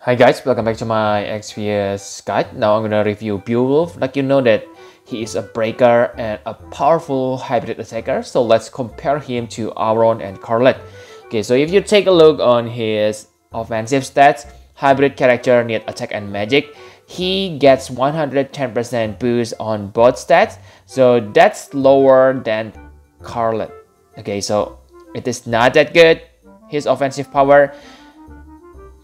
Hi guys, welcome back to my XPS guide. Now I'm gonna review Beowulf. Like you know that he is a breaker and a powerful hybrid attacker. So let's compare him to Auron and Corlet. Okay, so if you take a look on his offensive stats, hybrid character need attack and magic. He gets 110% boost on both stats. So that's lower than Corlet. Okay, so it is not that good. His offensive power.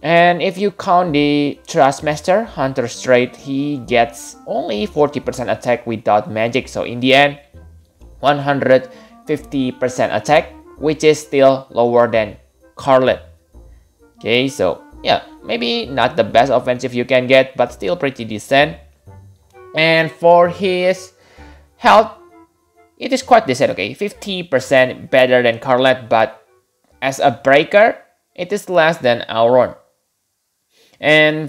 And if you count the Trustmaster, Hunter Straight, he gets only 40% attack without magic. So in the end, 150% attack, which is still lower than Carlet. Okay, so yeah, maybe not the best offensive you can get, but still pretty decent. And for his health, it is quite decent, okay, 50% better than Carlet, but as a breaker, it is less than Auron. And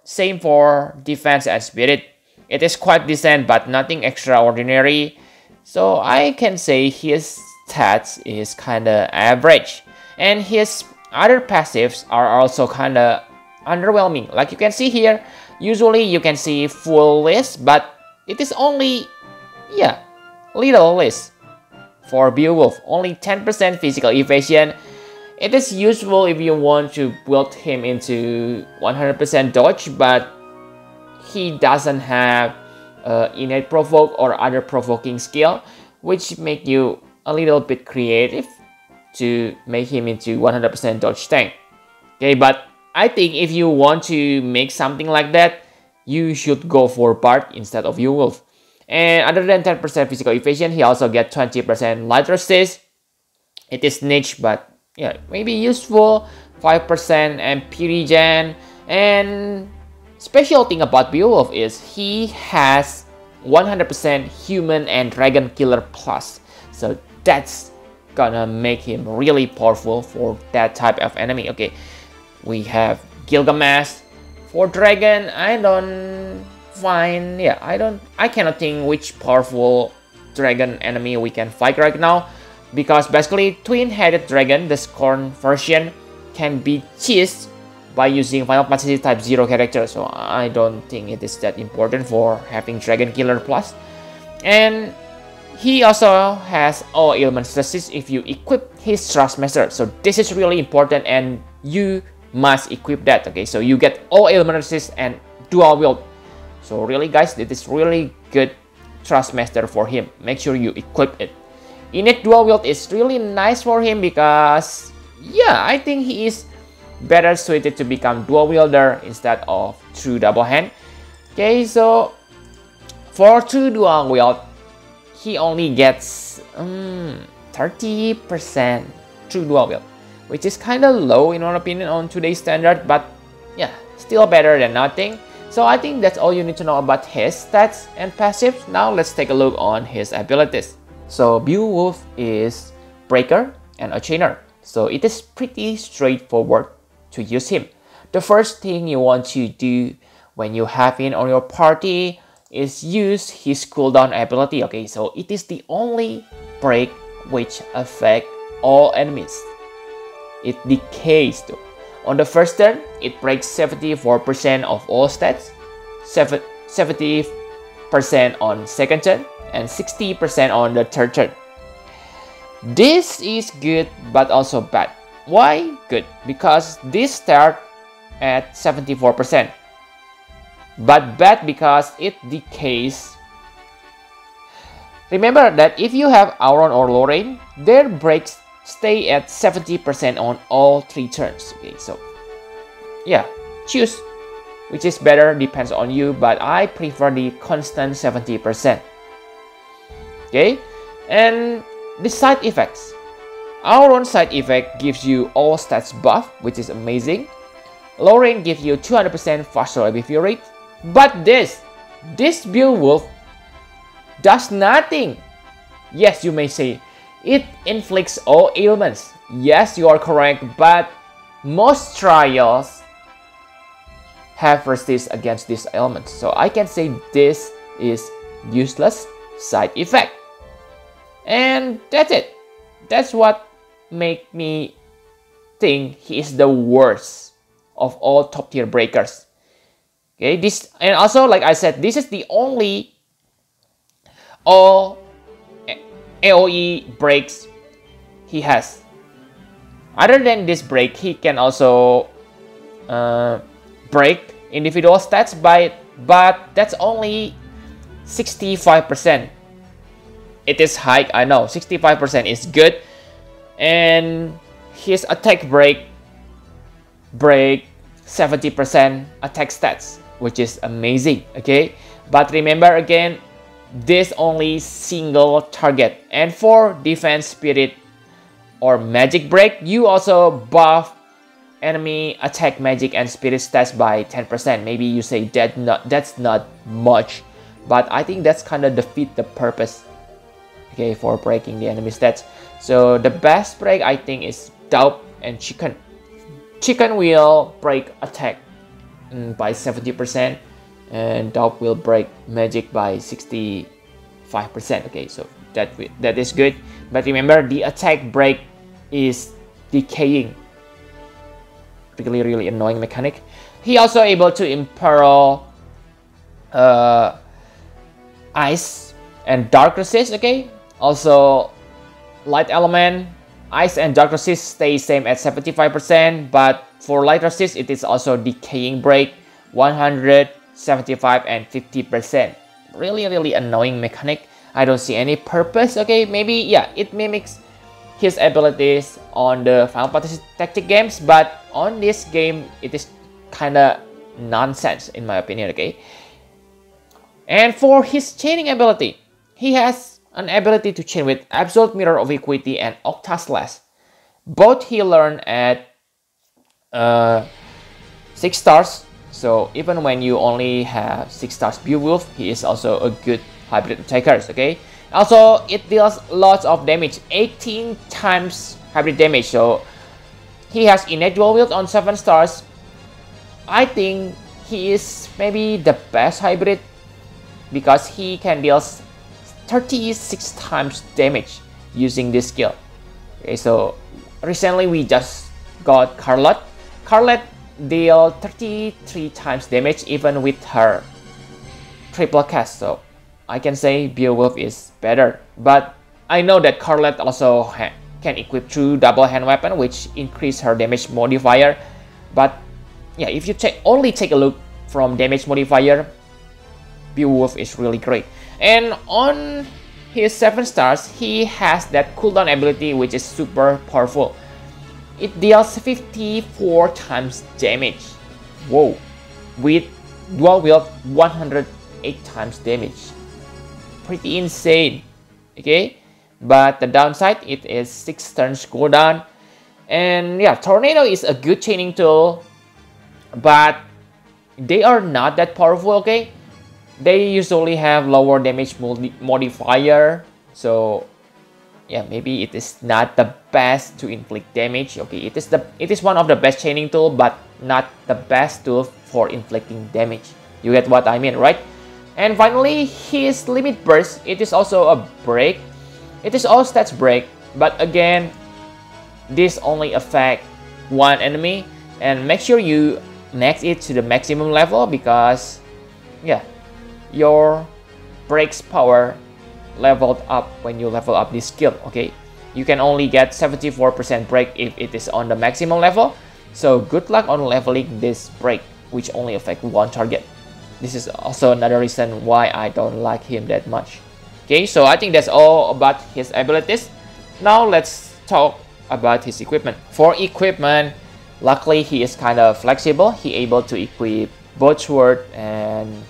same for defense and spirit, it is quite decent but nothing extraordinary. So I can say his stats is kinda average. And his other passives are also kinda underwhelming. Like you can see here, usually you can see full list, but it is only, yeah, little list. For Beowulf, only 10% physical evasion. It is useful if you want to build him into 100% dodge, but he doesn't have innate provoke or other provoking skill, which make you a little bit creative to make him into 100% dodge tank. Okay, but I think if you want to make something like that, you should go for Bard instead of Beowulf. And other than 10% physical evasion, he also gets 20% light resist. It is niche, but yeah, maybe useful. 5% MP regen. And special thing about Beowulf is he has 100% human and dragon killer plus. So that's gonna make him really powerful for that type of enemy. Okay, we have Gilgamesh. For dragon, I cannot think which powerful dragon enemy we can fight right now. Because basically, twin-headed dragon, the Scorn version, can be cheesed by using Final Fantasy Type 0 character. So I don't think it is that important for having Dragon Killer Plus. And he also has all elements resist if you equip his Trustmaster. So this is really important and you must equip that. Okay, so you get all element resist and dual wield. So really guys, this is really good Trustmaster for him. Make sure you equip it. Innate dual wield is really nice for him because, yeah, I think he is better suited to become dual wielder instead of true double hand. Okay, so for true dual wield, he only gets 30% true dual wield, which is kind of low in my opinion on today's standard, but yeah, still better than nothing. So I think that's all you need to know about his stats and passives. Now let's take a look on his abilities. So Beowulf is breaker and a chainer, so it is pretty straightforward to use him. The first thing you want to do when you have him on your party is use his cooldown ability. Okay, so it is the only break which affect all enemies. It decays though. On the first turn, it breaks 74% of all stats, 70% on second turn, and 60% on the third turn. This is good but also bad. Why good? Because this starts at 74%. But bad because it decays. Remember that if you have Auron or Lorraine, their breaks stay at 70% on all 3 turns. Okay, so yeah, choose which is better, depends on you, but I prefer the constant 70%. Okay, and the side effects. Auron side effect gives you all stats buff, which is amazing. Lorraine gives you 200% faster ABV rate, but this Beowulf does nothing. Yes, you may say it inflicts all ailments. Yes, you are correct, but most trials have resist against these ailments. So I can say this is useless side effect. And that's it. That's what make me think he is the worst of all top tier breakers. Okay, this, and also like I said, this is the only all AoE breaks he has. Other than this break, he can also break individual stats but that's only 65%. It is high, I know. 65% is good, and his attack break 70% attack stats, which is amazing. Okay, but remember again, this only single target. And for defense spirit or magic break, you also buff enemy attack, magic, and spirit stats by 10%. Maybe you say that's not much, but I think that's kind of defeat the purpose, okay, for breaking the enemy stats. So the best break I think is Dope and Chicken. Chicken will break attack by 70%, and Dope will break magic by 65%. Okay, so that is good. But remember, the attack break is decaying. Really annoying mechanic. He also able to imperil ice and dark resist. Okay, also light element, ice and dark resist stay same at 75%, but for light resist it is also decaying break 100, 75, and 50%. Really annoying mechanic. I don't see any purpose. Okay, maybe yeah, it mimics his abilities on the Final Fantasy Tactic games, but on this game it is kinda nonsense in my opinion. Okay, and for his chaining ability, he has an ability to chain with Absolute Mirror of Equity and Octa Slash. Both he learned at 6 stars, so even when you only have 6 stars Beowulf, he is also a good hybrid attacker. Okay, also it deals lots of damage, 18 times hybrid damage, so he has innate dual wield on 7 stars. I think he is maybe the best hybrid because he can deal 36 times damage using this skill. Okay, so recently we just got Carlot. Carlot deal 33 times damage even with her triple cast, so I can say Beowulf is better. But I know that Carlot also can equip true double hand weapon, which increase her damage modifier. But yeah, if you only take a look from damage modifier, Beowulf is really great. And on his 7 stars, he has that cooldown ability which is super powerful. It deals 54 times damage. Whoa! With dual wield 108 times damage. Pretty insane. Okay? But the downside, it is 6 turns cooldown. And yeah, Tornado is a good chaining tool, but they are not that powerful. Okay? They usually have lower damage modifier, so yeah, maybe it is not the best to inflict damage. Okay, it is one of the best chaining tool, but not the best tool for inflicting damage. You get what I mean, right? And finally, his limit burst. It is also a break. It is all stats break, but again, this only affect one enemy, and make sure you max it to the maximum level because yeah, your breaks power leveled up when you level up this skill. Okay, you can only get 74% break if it is on the maximum level, so good luck on leveling this break, which only affect one target. This is also another reason why I don't like him that much. Okay, so I think that's all about his abilities. Now let's talk about his equipment. For equipment, luckily he is kind of flexible. He able to equip both sword and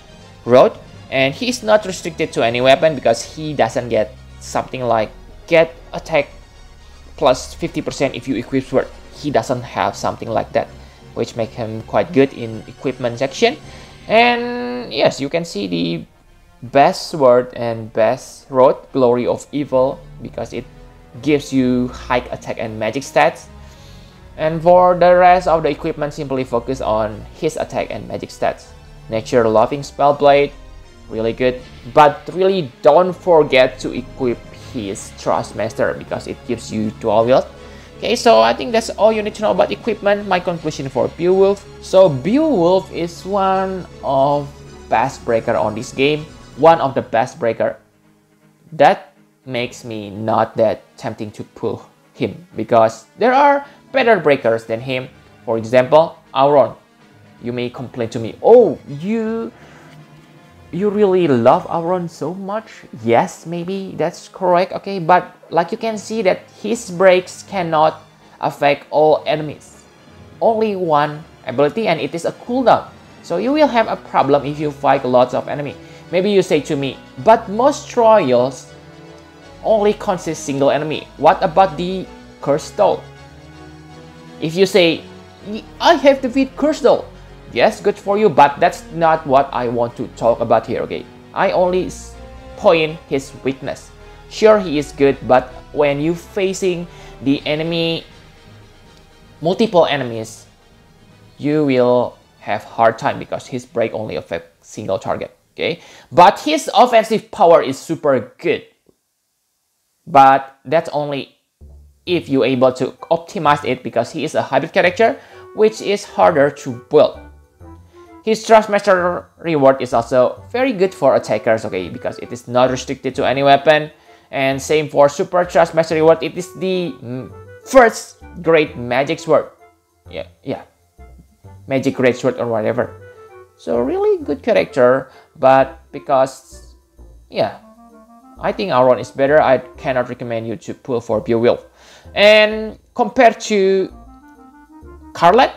road, and he is not restricted to any weapon because he doesn't get something like get attack plus 50% if you equip sword. He doesn't have something like that, which make him quite good in equipment section. And yes, you can see the best sword and best road, Glory of Evil, because it gives you high attack and magic stats. And for the rest of the equipment, simply focus on his attack and magic stats. Nature Loving Spellblade, really good, but really don't forget to equip his Trustmaster because it gives you dual wield. Okay, so I think that's all you need to know about equipment. My conclusion for Beowulf. So Beowulf is one of best breaker on this game. One of the best breaker. That makes me not that tempting to pull him because there are better breakers than him. For example, Auron. You may complain to me, oh, you really love Auron so much? Yes, maybe that's correct, okay, but like you can see that his breaks cannot affect all enemies. Only one ability and it is a cooldown. So you will have a problem if you fight lots of enemy. Maybe you say to me, but most trials only consist single enemy. What about the Cursed Doll? If you say, I have to defeat Cursed Doll. Yes, good for you, but that's not what I want to talk about here, okay? I only point his weakness. Sure, he is good, but when you facing the enemy, multiple enemies, you will have hard time because his break only affects single target, okay? But his offensive power is super good. But that's only if you're able to optimize it because he is a hybrid character, which is harder to build. His Trustmaster reward is also very good for attackers, okay, because it is not restricted to any weapon. And same for Super Trustmaster reward, it is the first great magic sword. Yeah, magic great sword or whatever. So really good character, but because, yeah, I think Auron is better, I cannot recommend you to pull for Beowulf. And compared to Carlet,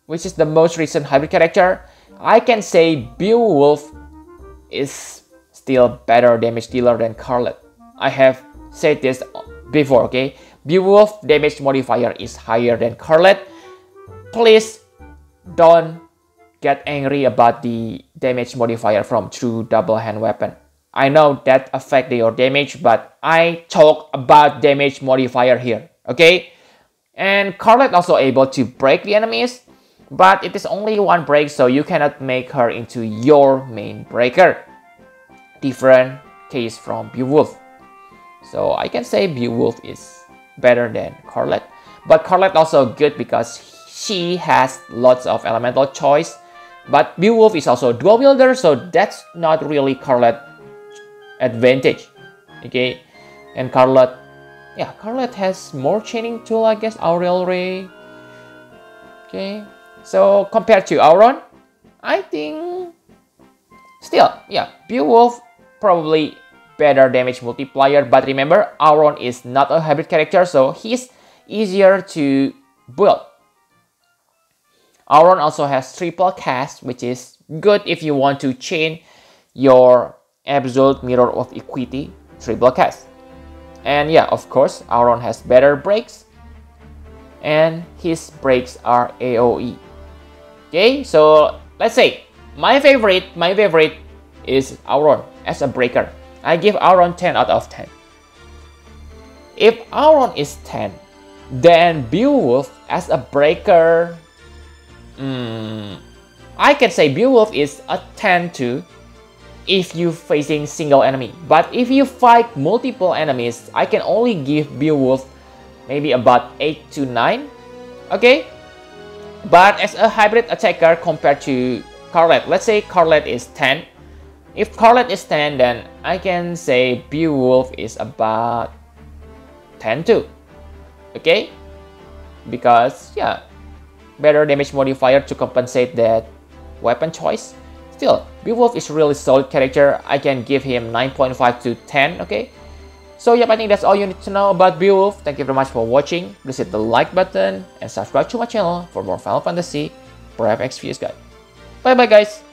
which is the most recent hybrid character, I can say Beowulf is still better damage dealer than Carlet. I have said this before, okay? Beowulf damage modifier is higher than Carlet. Please don't get angry about the damage modifier from true double hand weapon. I know that affect your damage, but I talk about damage modifier here, okay? And Carlet also able to break the enemies, but it is only one break, so you cannot make her into your main breaker. Different case from Beowulf. So I can say Beowulf is better than Carlet. But Carlet also good because she has lots of elemental choice. But Beowulf is also dual wielder, so that's not really Carlet advantage. Okay, and Carlet, yeah, Carlet has more chaining tool, I guess, Aurel Ray. Okay. So compared to Auron, I think still, yeah, Beowulf probably better damage multiplier. But remember, Auron is not a hybrid character, so he's easier to build. Auron also has triple cast, which is good if you want to chain your absolute mirror of equity triple cast. And yeah, of course, Auron has better breaks, and his breaks are AoE. Okay, so let's say my favorite is Auron as a breaker. I give Auron 10 out of 10. If Auron is 10, then Beowulf as a breaker, I can say Beowulf is a 10 too if you facing single enemy. But if you fight multiple enemies, I can only give Beowulf maybe about 8 to 9. Okay? But as a hybrid attacker compared to Carlet, let's say Carlet is 10. If Carlet is 10, then I can say Beowulf is about 10 too. Okay? Because, yeah, better damage modifier to compensate that weapon choice. Still, Beowulf is really solid character. I can give him 9.5 to 10, okay? So yep, I think that's all you need to know about Beowulf. Thank you very much for watching. Please hit the like button and subscribe to my channel for more Final Fantasy Brave Exvius guide. Bye bye guys!